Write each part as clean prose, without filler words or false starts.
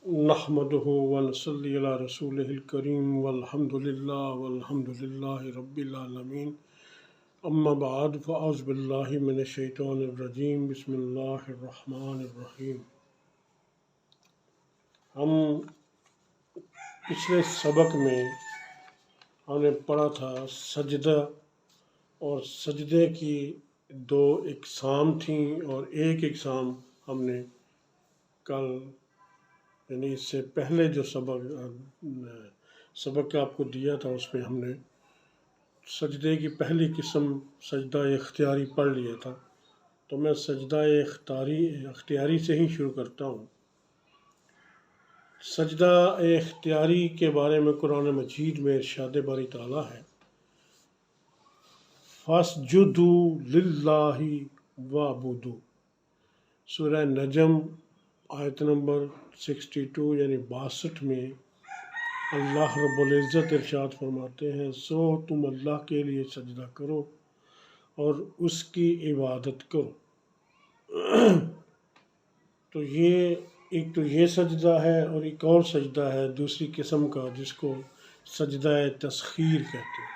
نحمده ونصلي على رسوله الكريم والحمد لله رب العالمين اما بعد فاعوذ بالله من الشیطان الرجیم بسم اللہ الرحمن الرحیم۔ ہم پچھلے سبق میں ہم نے پڑھا تھا سجدہ، اور سجدے کی دو اقسام تھیں، اور ایک اقسام ہم نے کل یعنی اس سے پہلے جو سبق آپ کو دیا تھا اس میں ہم نے سجدے کی پہلی قسم سجدہ اختیاری پڑھ لیا تھا۔ تو میں سجدہ اختیاری سے ہی شروع کرتا ہوں۔ سجدہ اختیاری کے بارے میں قرآن مجید میں ارشاد باری تعالیٰ ہے، فَاسْجُدُوا لِلَّهِ وَاعْبُدُوا، سورہ نجم آیت نمبر 62 یعنی 62 میں اللہ رب العزت ارشاد فرماتے ہیں، سو تم اللہ کے لیے سجدہ کرو اور اس کی عبادت کرو۔ تو یہ سجدہ ہے، اور ایک اور سجدہ ہے دوسری قسم کا جس کو سجدہ تسخیر کہتے ہیں۔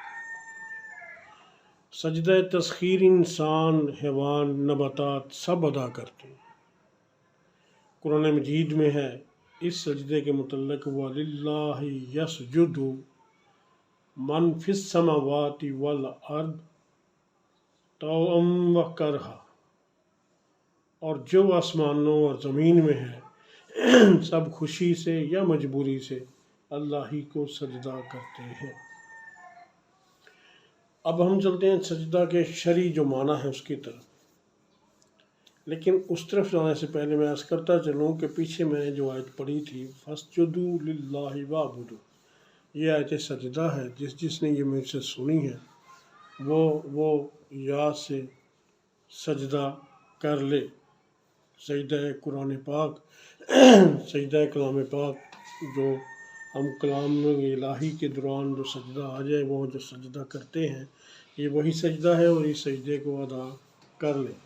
سجدہ تسخیر انسان، حیوان، نباتات سب ادا کرتے ہیں۔ قرآن مجید میں ہے اس سجدے کے متعلق، وَلِلَّهِ يَسْجُدُ مَنْ فِي السَّمَاوَاتِ وَالْأَرْضِ طَوْعًا وَكَرْهًا، اور جو آسمانوں اور زمین میں ہے سب خوشی سے یا مجبوری سے اللہ ہی کو سجدہ کرتے ہیں۔ اب ہم چلتے ہیں سجدہ کے شرعی جو معنی ہے اس کی طرف، لیکن اس طرف جانے سے پہلے میں عرض کرتا چلوں کہ پیچھے میں نے جو آیت پڑھی تھی، فَاسْجُدُوا لِلَّهِ وَاعْبُدُوا، یہ آیت سجدہ ہے۔ جس نے یہ مجھ سے سنی ہے وہ یا سے سجدہ کر لے۔ سجدہ قرآن پاک، سجدہ کلام پاک، جو ہم کلام الہی کے دوران جو سجدہ آ جائے وہ جو سجدہ کرتے ہیں، یہ وہی سجدہ ہے، اور اس سجدے کو ادا کر لیں،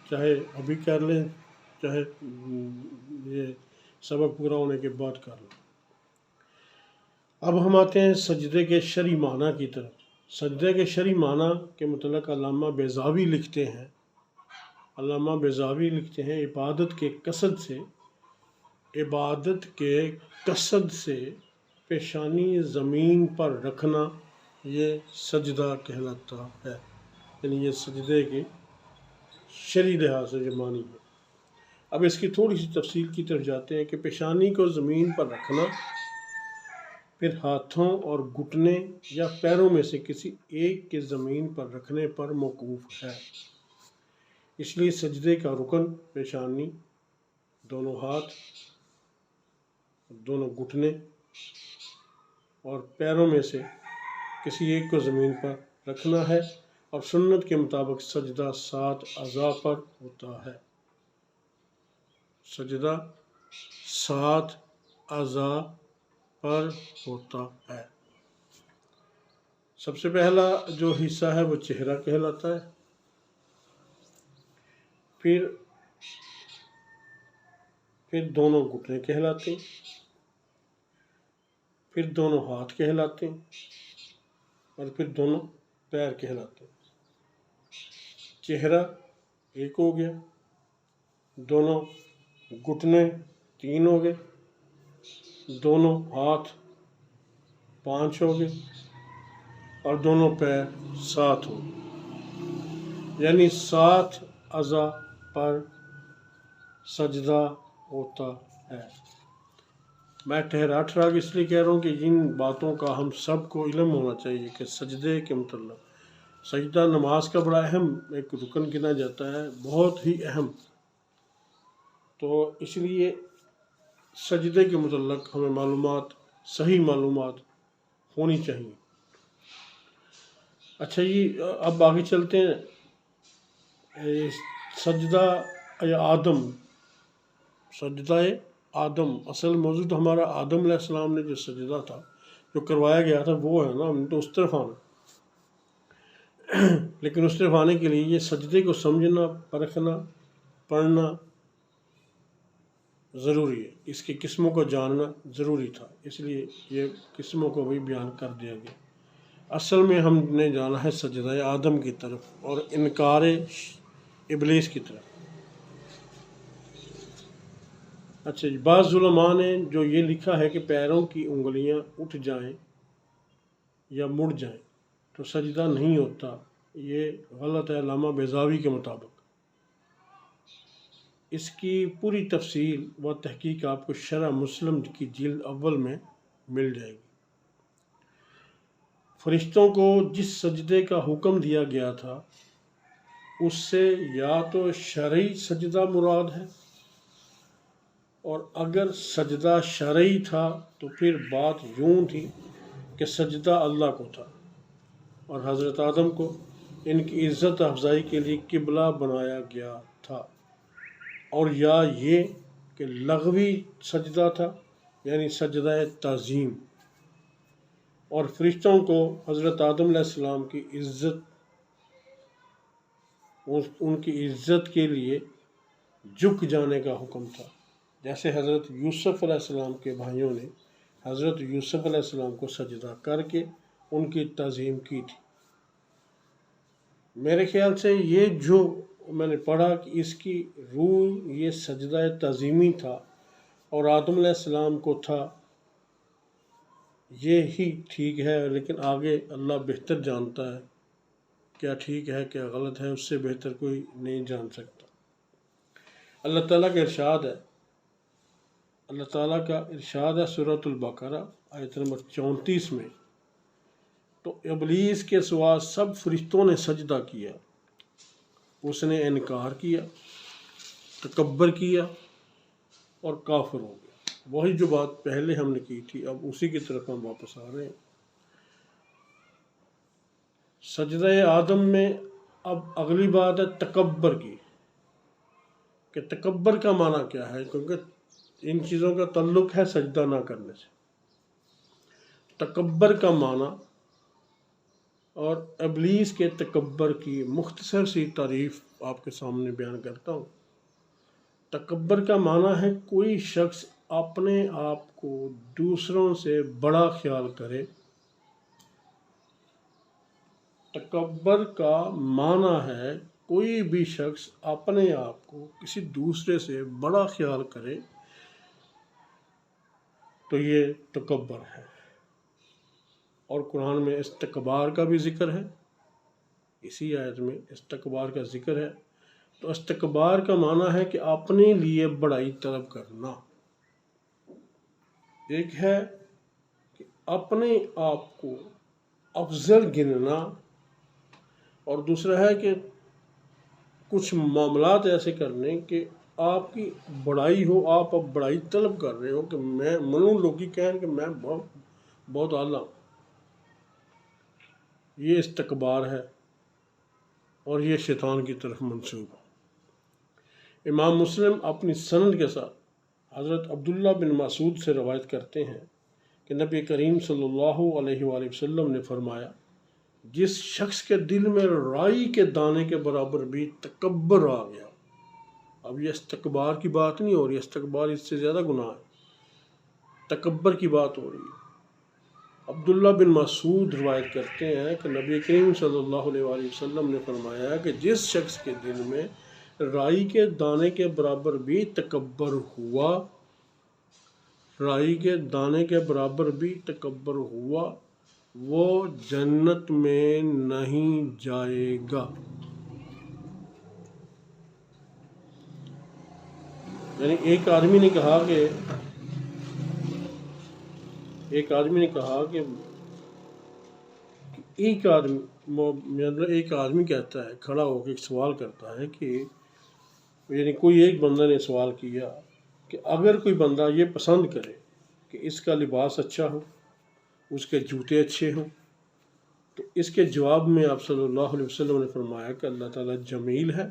چاہے ابھی کر لیں چاہے یہ سبق پورا ہونے کے بعد کر لیں۔ اب ہم آتے ہیں سجدے کے شرعی معنی کی طرف۔ سجدے کے شرعی معنی کے متعلق علامہ بیضاوی لکھتے ہیں، عبادت کے قصد سے پیشانی زمین پر رکھنا یہ سجدہ کہلاتا ہے، یعنی یہ سجدے کے شرعی لحاظ سے جو معنی ہے۔ اب اس کی تھوڑی سی تفصیل کی طرف جاتے ہیں کہ پیشانی کو زمین پر رکھنا، پھر ہاتھوں اور گھٹنے یا پیروں میں سے کسی ایک کے زمین پر رکھنے پر موقوف ہے۔ اس لیے سجدے کا رکن پیشانی، دونوں ہاتھ، دونوں گھٹنے اور پیروں میں سے کسی ایک کو زمین پر رکھنا ہے، اور سنت کے مطابق سجدہ 7 اعضاء پر ہوتا ہے۔ سجدہ 7 اعضاء پر ہوتا ہے۔ سب سے پہلا جو حصہ ہے وہ چہرہ کہلاتا ہے، پھر دونوں گھٹنے کہلاتے ہیں، پھر دونوں ہاتھ کہلاتے ہیں، اور پھر دونوں پیر کہلاتے ہیں۔ چہرہ ایک ہو گیا، دونوں گھٹنے 3 ہو گئے، دونوں ہاتھ 5 ہو گئے، اور دونوں پیر 7 ہو گئے، یعنی 7 اعضاء پر سجدہ ہوتا ہے۔ میں ٹھہرا اس لیے کہہ رہا ہوں کہ ان باتوں کا ہم سب کو علم ہونا چاہیے کہ سجدے کے متعلق سجدہ نماز کا بڑا اہم ایک رکن گنا جاتا ہے، بہت ہی اہم۔ تو اس لیے سجدے کے متعلق ہمیں صحیح معلومات ہونی چاہیے۔ اچھا جی، اب آگے چلتے ہیں۔ سجدہ آدم، اصل موضوع تو ہمارا آدم علیہ السلام نے جو سجدہ تھا جو کروایا گیا تھا وہ ہے نا، ہم تو اس طرف آنا، لیکن اس طرف آنے کے لیے یہ سجدے کو سمجھنا، پرکھنا، پڑھنا ضروری ہے، اس کی قسموں کو جاننا ضروری تھا، اس لیے یہ قسموں کو بھی بیان کر دیا گیا۔ اصل میں ہم نے جانا ہے سجدہ آدم کی طرف اور انکار ابلیس کی طرف۔ اچھا جی، بعض علماء نے جو یہ لکھا ہے کہ پیروں کی انگلیاں اٹھ جائیں یا مڑ جائیں تو سجدہ نہیں ہوتا، یہ غلط ہے علامہ بیضاوی کے مطابق۔ اس کی پوری تفصیل و تحقیق آپ کو شرح مسلم کی جلد اول میں مل جائے گی۔ فرشتوں کو جس سجدے کا حکم دیا گیا تھا اس سے یا تو شرعی سجدہ مراد ہے، اور اگر سجدہ شرعی تھا تو پھر بات یوں تھی کہ سجدہ اللہ کو تھا اور حضرت آدم کو ان کی عزت افزائی کے لیے قبلہ بنایا گیا تھا، اور یا یہ کہ لغوی سجدہ تھا یعنی سجدہ تعظیم، اور فرشتوں کو حضرت آدم علیہ السلام کی عزت، ان کی عزت کے لیے جھک جانے کا حکم تھا، جیسے حضرت یوسف علیہ السلام کے بھائیوں نے حضرت یوسف علیہ السلام کو سجدہ کر کے ان کی تعظیم کی تھی۔ میرے خیال سے یہ جو میں نے پڑھا کہ اس کی روح یہ سجدہ تعظیمی تھا اور آدم علیہ السلام کو تھا، یہ ہی ٹھیک ہے، لیکن آگے اللہ بہتر جانتا ہے کیا ٹھیک ہے کیا غلط ہے، اس سے بہتر کوئی نہیں جان سکتا۔ اللہ تعالیٰ کا ارشاد ہے، اللہ تعالیٰ کا ارشاد ہے سورۃ البقرہ آیت نمبر 34 میں، تو ابلیس کے سوا سب فرشتوں نے سجدہ کیا، اس نے انکار کیا، تکبر کیا اور کافر ہو گیا۔ وہی جو بات پہلے ہم نے کی تھی، اب اسی کی طرف ہم واپس آ رہے ہیں۔ سجدہ آدم میں اب اگلی بات ہے تکبر کی، کہ تکبر کا معنی کیا ہے، کیونکہ ان چیزوں کا تعلق ہے سجدہ نہ کرنے سے۔ تکبر کا معنی اور ابلیس کے تکبر کی مختصر سی تعریف آپ کے سامنے بیان کرتا ہوں۔ تکبر کا معنی ہے کوئی شخص اپنے آپ کو دوسروں سے بڑا خیال کرے۔ تکبر کا معنی ہے کوئی بھی شخص اپنے آپ کو کسی دوسرے سے بڑا خیال کرے تو یہ تکبر ہے، اور قرآن میں استکبار کا بھی ذکر ہے، اسی آیت میں استکبار کا ذکر ہے۔ تو استکبار کا معنی ہے کہ اپنے لیے بڑائی طلب کرنا۔ ایک ہے کہ اپنے آپ کو افضل گننا، اور دوسرا ہے کہ کچھ معاملات ایسے کرنے کہ آپ کی بڑائی ہو، آپ اب بڑائی طلب کر رہے ہو کہ میں منوں لوگی کہیں کہ میں بہت اعلیٰ ہوں۔ یہ استکبار ہے اور یہ شیطان کی طرف منسوب ہے۔ امام مسلم اپنی سند کے ساتھ حضرت عبداللہ بن مسعود سے روایت کرتے ہیں کہ نبی کریم صلی اللہ علیہ وآلہ وسلم نے فرمایا، جس شخص کے دل میں رائی کے دانے کے برابر بھی تکبر آ گیا، اب یہ استکبار کی بات نہیں ہو رہی، استکبار اس سے زیادہ گناہ ہے، تکبر کی بات ہو رہی ہے۔ عبداللہ بن مسعود روایت کرتے ہیں کہ نبی کریم صلی اللہ علیہ وآلہ وسلم نے فرمایا کہ جس شخص کے دل میں رائی کے دانے کے برابر بھی تکبر ہوا، رائی کے دانے کے برابر بھی تکبر ہوا، وہ جنت میں نہیں جائے گا۔ یعنی ایک آدمی نے کہا کہ ایک آدمی کہتا ہے، کھڑا ہو کے ایک سوال کرتا ہے کہ یعنی کوئی ایک بندہ نے سوال کیا کہ اگر کوئی بندہ یہ پسند کرے کہ اس کا لباس اچھا ہو، اس کے جوتے اچھے ہوں، تو اس کے جواب میں آپ صلی اللہ علیہ وسلم نے فرمایا کہ اللہ تعالیٰ جمیل ہے،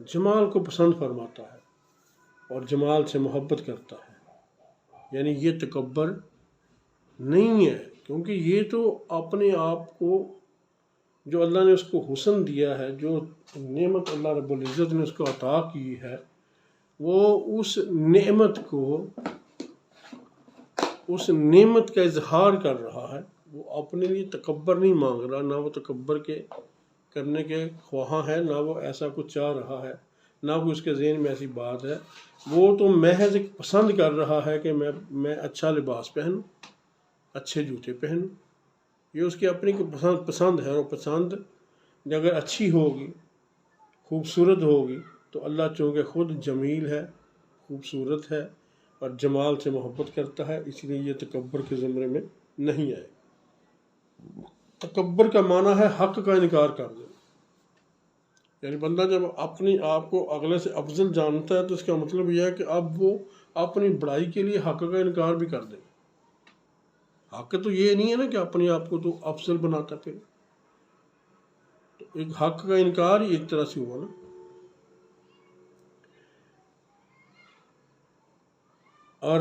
جمال کو پسند فرماتا ہے اور جمال سے محبت کرتا ہے۔ یعنی یہ تکبر نہیں ہے، کیونکہ یہ تو اپنے آپ کو جو اللہ نے اس کو حسن دیا ہے، جو نعمت اللہ رب العزت نے اس کو عطا کی ہے، وہ اس نعمت کا اظہار کر رہا ہے، وہ اپنے لیے تکبر نہیں مانگ رہا، نہ وہ تکبر کے کرنے کے خواہاں ہے، نہ وہ ایسا کچھ چاہ رہا ہے، نہ کوئی اس کے ذہن میں ایسی بات ہے. وہ تو محض ایک پسند کر رہا ہے کہ میں اچھا لباس پہنوں، اچھے جوتے پہنوں. یہ اس کی اپنی پسند ہے، اور پسند اگر اچھی ہوگی، خوبصورت ہوگی، تو اللہ چونکہ خود جمیل ہے، خوبصورت ہے اور جمال سے محبت کرتا ہے، اس لیے یہ تکبر کے زمرے میں نہیں آئے. تکبر کا معنی ہے حق کا انکار کر دینا. یعنی بندہ جب اپنی آپ کو اگلے سے افضل جانتا ہے تو اس کا مطلب یہ ہے کہ اب وہ اپنی بڑائی کے لیے حق کا انکار بھی کر دے. حق تو یہ نہیں ہے نا کہ اپنے آپ کو تو افضل بناتا پھر. تو ایک حق کا انکار ہی ایک طرح سے ہوا نا. اور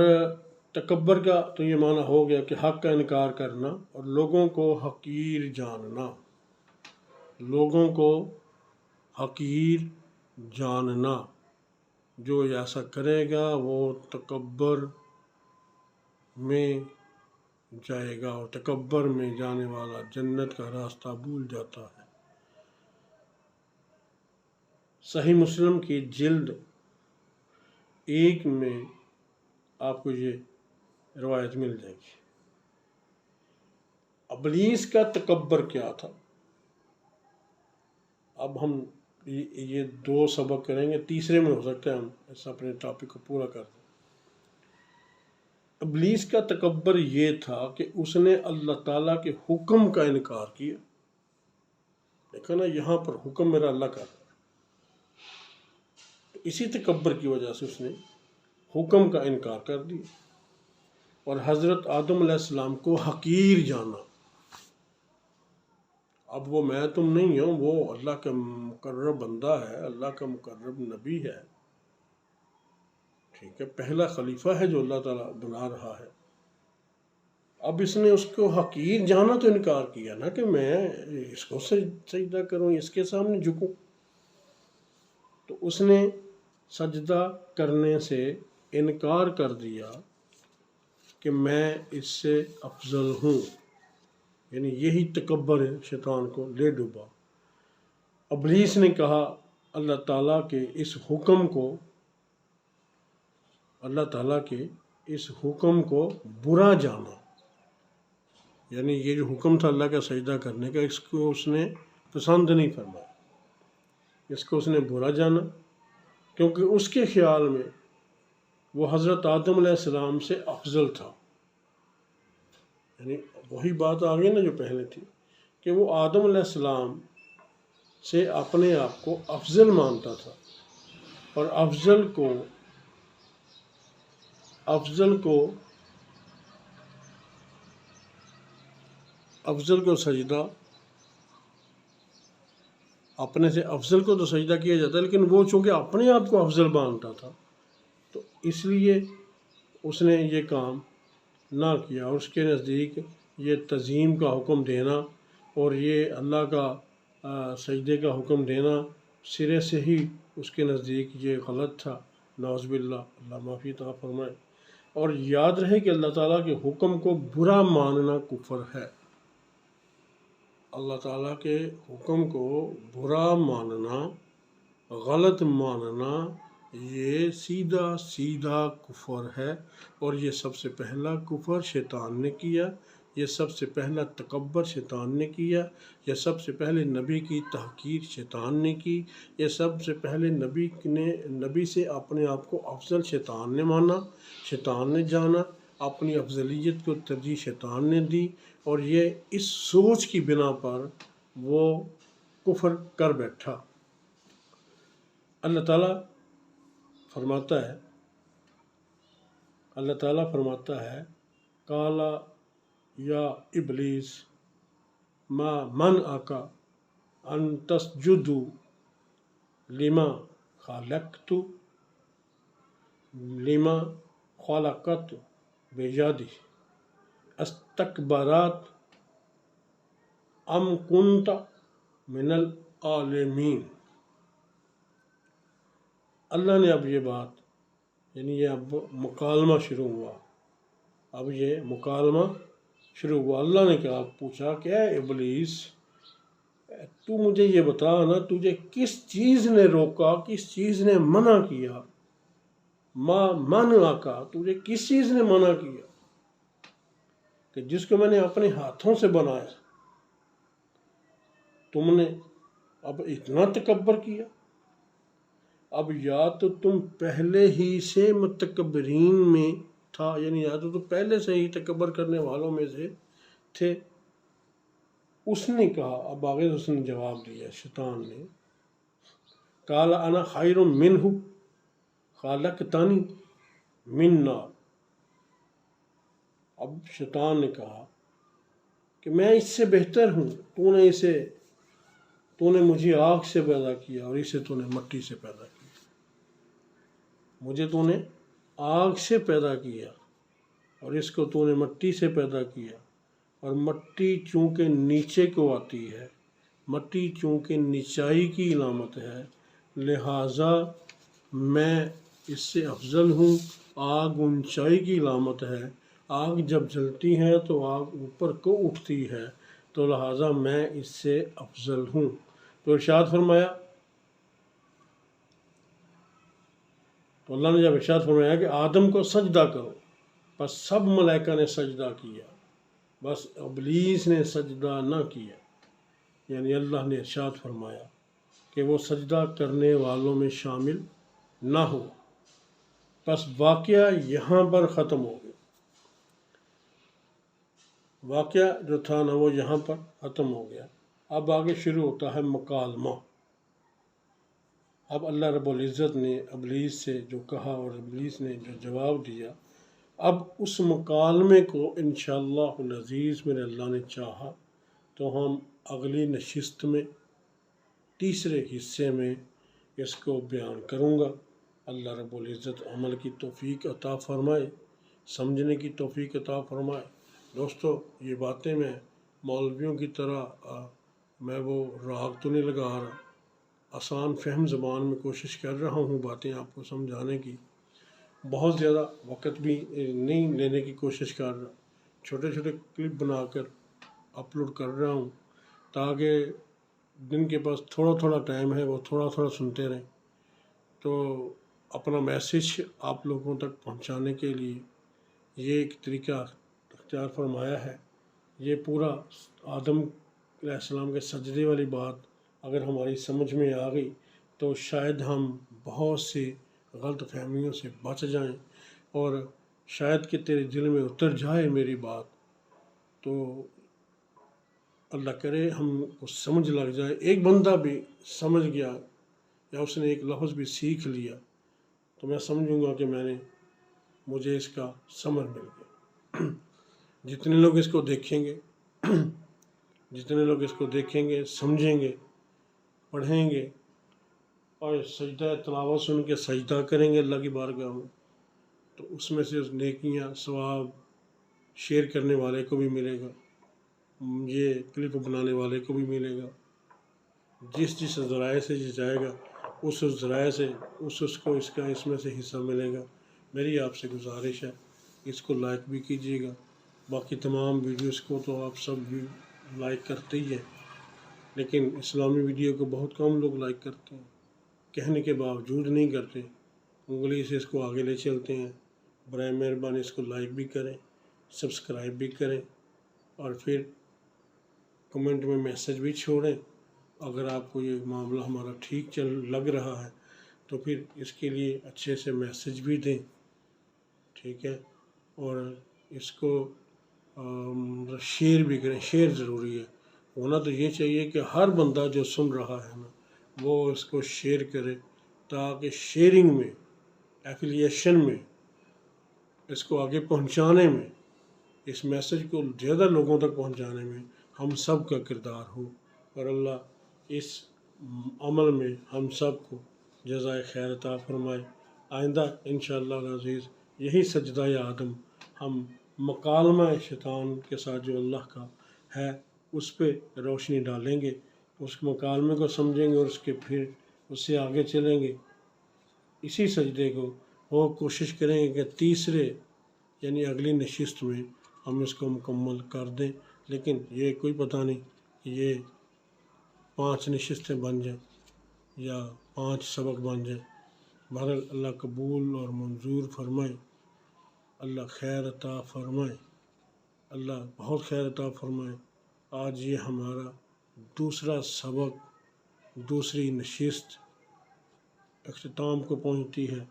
تکبر کا تو یہ معنی ہو گیا کہ حق کا انکار کرنا اور لوگوں کو حقیر جاننا. لوگوں کو حقیر جاننا. جو ایسا کرے گا وہ تکبر میں جائے گا، اور تکبر میں جانے والا جنت کا راستہ بھول جاتا ہے. صحیح مسلم کی جلد 1 میں آپ کو یہ روایت مل جائے گی. ابلیس کا تکبر کیا تھا؟ اب ہم یہ 2 سبق کریں گے، تیسرے میں ہو سکتا ہے ہم ایسا اپنے ٹاپک کو پورا کر دیں. ابلیس کا تکبر یہ تھا کہ اس نے اللہ تعالیٰ کے حکم کا انکار کیا. دیکھا نا، یہاں پر حکم میرا اللہ کا. تو اسی تکبر کی وجہ سے اس نے حکم کا انکار کر دیا اور حضرت آدم علیہ السلام کو حقیر جانا. اب وہ میں تم نہیں ہوں، وہ اللہ کا مقرب بندہ ہے، اللہ کا مقرب نبی ہے، ٹھیک ہے، پہلا خلیفہ ہے جو اللہ تعالیٰ بنا رہا ہے. اب اس نے اس کو حقیر جانا تو انکار کیا نا کہ میں اس کو سجدہ کروں، اس کے سامنے جھکوں. تو اس نے سجدہ کرنے سے انکار کر دیا کہ میں اس سے افضل ہوں. یعنی یہی تکبر شیطان کو لے ڈوبا. ابلیس نے کہا اللہ تعالیٰ کے اس حکم کو برا جانا. یعنی یہ جو حکم تھا اللہ کا سجدہ کرنے کا، اس کو اس نے پسند نہیں فرمایا، اس کو اس نے برا جانا، کیونکہ اس کے خیال میں وہ حضرت آدم علیہ السلام سے افضل تھا. یعنی وہی بات آ گئی نا جو پہلے تھی، کہ وہ آدم علیہ السلام سے اپنے آپ کو افضل مانتا تھا، اور افضل کو سجدہ، اپنے سے افضل کو تو سجدہ کیا جاتا ہے، لیکن وہ چونکہ اپنے آپ کو افضل مانتا تھا تو اس لیے اس نے یہ کام نہ کیا. اور اس کے نزدیک یہ تعظیم کا حکم دینا اور یہ اللہ کا سجدے کا حکم دینا سرے سے ہی اس کے نزدیک یہ غلط تھا. نعوذ باللہ، اللہ معافی عطا فرمائے. اور یاد رہے کہ اللہ تعالیٰ کے حکم کو برا ماننا کفر ہے. اللہ تعالیٰ کے حکم کو برا ماننا، غلط ماننا، یہ سیدھا کفر ہے. اور یہ سب سے پہلا کفر شیطان نے کیا، یہ سب سے پہلا تکبر شیطان نے کیا، یہ سب سے پہلے نبی کی تحقیر شیطان نے کی، یہ سب سے پہلے نبی سے اپنے آپ کو افضل شیطان نے مانا، شیطان نے جانا، اپنی افضلیت کو ترجیح شیطان نے دی. اور یہ اس سوچ کی بنا پر وہ کفر کر بیٹھا. اللہ تعالیٰ فرماتا ہے قالا یا ابلیس ما منعک ان تسجد لما خلقت بیدی استکبرت ام کنت من العالمین. اللہ نے اب یہ بات یعنی یہ اب مکالمہ شروع ہوا، اب یہ مکالمہ شروع ہوا۔ اللہ نے کہا، پوچھا کہ اے ابلیس، تو مجھے یہ بتا نا، تجھے کس چیز نے روکا، کس چیز نے منع کیا؟ منع کا، تجھے کس چیز نے منع کیا کہ جس کو میں نے اپنے ہاتھوں سے بنایا، تم نے اب اتنا تکبر کیا؟ اب یا تو تم پہلے ہی سے متکبرین میں تھا، یعنی یا تو پہلے سے ہی تکبر کرنے والوں میں سے تھے۔ اس نے کہا، اب آگے اس نے جواب دیا شیطان نے، قال انا خیر منہ خلقتنی من نار۔ اب شیطان نے کہا کہ میں اس سے بہتر ہوں، تو نے مجھے آگ سے پیدا کیا اور اسے تو نے مٹی سے پیدا کیا۔ مجھے تو نے آگ سے پیدا کیا اور اس کو تو نے مٹی سے پیدا کیا، اور مٹی چونکہ نیچے کو آتی ہے، مٹی چونکہ نیچائی کی علامت ہے، لہٰذا میں اس سے افضل ہوں۔ آگ اونچائی کی علامت ہے، آگ جب جلتی ہے تو آگ اوپر کو اٹھتی ہے، تو لہٰذا میں اس سے افضل ہوں۔ تو ارشاد فرمایا، تو اللہ نے جب ارشاد فرمایا کہ آدم کو سجدہ کرو، بس سب ملائکہ نے سجدہ کیا، بس ابلیس نے سجدہ نہ کیا۔ یعنی اللہ نے ارشاد فرمایا کہ وہ سجدہ کرنے والوں میں شامل نہ ہو۔ بس واقعہ یہاں پر ختم ہو گیا، واقعہ جو تھا نا وہ یہاں پر ختم ہو گیا۔ اب آگے شروع ہوتا ہے مکالمہ۔ اب اللہ رب العزت نے ابلیس سے جو کہا اور ابلیس نے جو جواب دیا، اب اس مکالمے کو انشاءاللہ العزیز میرے اللہ نے چاہا تو ہم اگلی نشست میں تیسرے حصے میں اس کو بیان کروں گا۔ اللہ رب العزت عمل کی توفیق عطا فرمائے، سمجھنے کی توفیق عطا فرمائے۔ دوستو، یہ باتیں میں مولویوں کی طرح میں وہ راگ تو نہیں لگا رہا، آسان فہم زبان میں کوشش کر رہا ہوں باتیں آپ کو سمجھانے کی، بہت زیادہ وقت بھی نہیں لینے کی کوشش کر رہا، چھوٹے چھوٹے کلپ بنا کر اپلوڈ کر رہا ہوں تاکہ جن کے پاس تھوڑا تھوڑا ٹائم ہے وہ تھوڑا تھوڑا سنتے رہیں۔ تو اپنا میسیج آپ لوگوں تک پہنچانے کے لیے یہ ایک طریقہ اختیار فرمایا ہے۔ یہ پورا آدم علیہ السلام کے سجدے والی بات اگر ہماری سمجھ میں آ گئی تو شاید ہم بہت سی غلط فہمیوں سے بچ جائیں، اور شاید کہ تیرے دل میں اتر جائے میری بات، تو اللہ کرے ہم کو سمجھ لگ جائے، ایک بندہ بھی سمجھ گیا یا اس نے ایک لفظ بھی سیکھ لیا تو میں سمجھوں گا کہ مجھے اس کا ثمر مل گیا۔ جتنے لوگ اس کو دیکھیں گے، جتنے لوگ اس کو دیکھیں گے، سمجھیں گے، پڑھیں گے اور سجدہ تلاوت سن کے سجدہ کریں گے اللہ کی بارگاہ میں، تو اس میں سے نیکیاں، ثواب شیئر کرنے والے کو بھی ملے گا، یہ کلپ بنانے والے کو بھی ملے گا، جس ذرائع سے جائے گا اس ذرائع سے اس کو اس میں سے حصہ ملے گا۔ میری آپ سے گزارش ہے، اس کو لائک بھی کیجیے گا، باقی تمام ویڈیوز کو تو آپ سب بھی لائک کرتے ہی ہیں، لیکن اسلامی ویڈیو کو بہت کم لوگ لائک کرتے ہیں، کہنے کے باوجود نہیں کرتے، انگلی سے اس کو آگے لے چلتے ہیں۔ برائے مہربانی اس کو لائک بھی کریں، سبسکرائب بھی کریں، اور پھر کمنٹ میں میسج بھی چھوڑیں۔ اگر آپ کو یہ معاملہ ہمارا ٹھیک لگ رہا ہے تو پھر اس کے لیے اچھے سے میسج بھی دیں، ٹھیک ہے، اور اس کو شیئر بھی کریں، شیئر ضروری ہے، ہونا تو یہ چاہیے کہ ہر بندہ جو سن رہا ہے نا وہ اس کو شیئر کرے، تاکہ شیئرنگ میں، ایفیلیشن میں، اس کو آگے پہنچانے میں، اس میسج کو زیادہ لوگوں تک پہنچانے میں ہم سب کا کردار ہو، اور اللہ اس عمل میں ہم سب کو جزائے خیر عطا فرمائے۔ آئندہ انشاءاللہ العزیز یہی سجدہ آدم ہم مکالمہ شیطان کے ساتھ جو اللہ کا ہے اس پہ روشنی ڈالیں گے، اس مکالمے کو سمجھیں گے اور اس کے پھر اس سے آگے چلیں گے، اسی سجدے کو وہ کوشش کریں گے کہ تیسرے یعنی اگلی نشست میں ہم اس کو مکمل کر دیں، لیکن یہ کوئی پتہ نہیں کہ یہ 5 نشستیں بن جائیں یا 5 سبق بن جائیں۔ بہرحال اللہ قبول اور منظور فرمائے، اللہ خیر عطا فرمائے، اللہ بہت خیر عطا فرمائے۔ آج یہ ہمارا دوسرا سبق، دوسری نشست اختتام کو پہنچتی ہے۔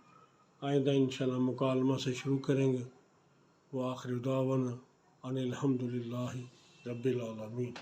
آئندہ انشاءاللہ مکالمہ سے شروع کریں گے۔ وآخر دعوانا ان الحمدللہ رب العالمین۔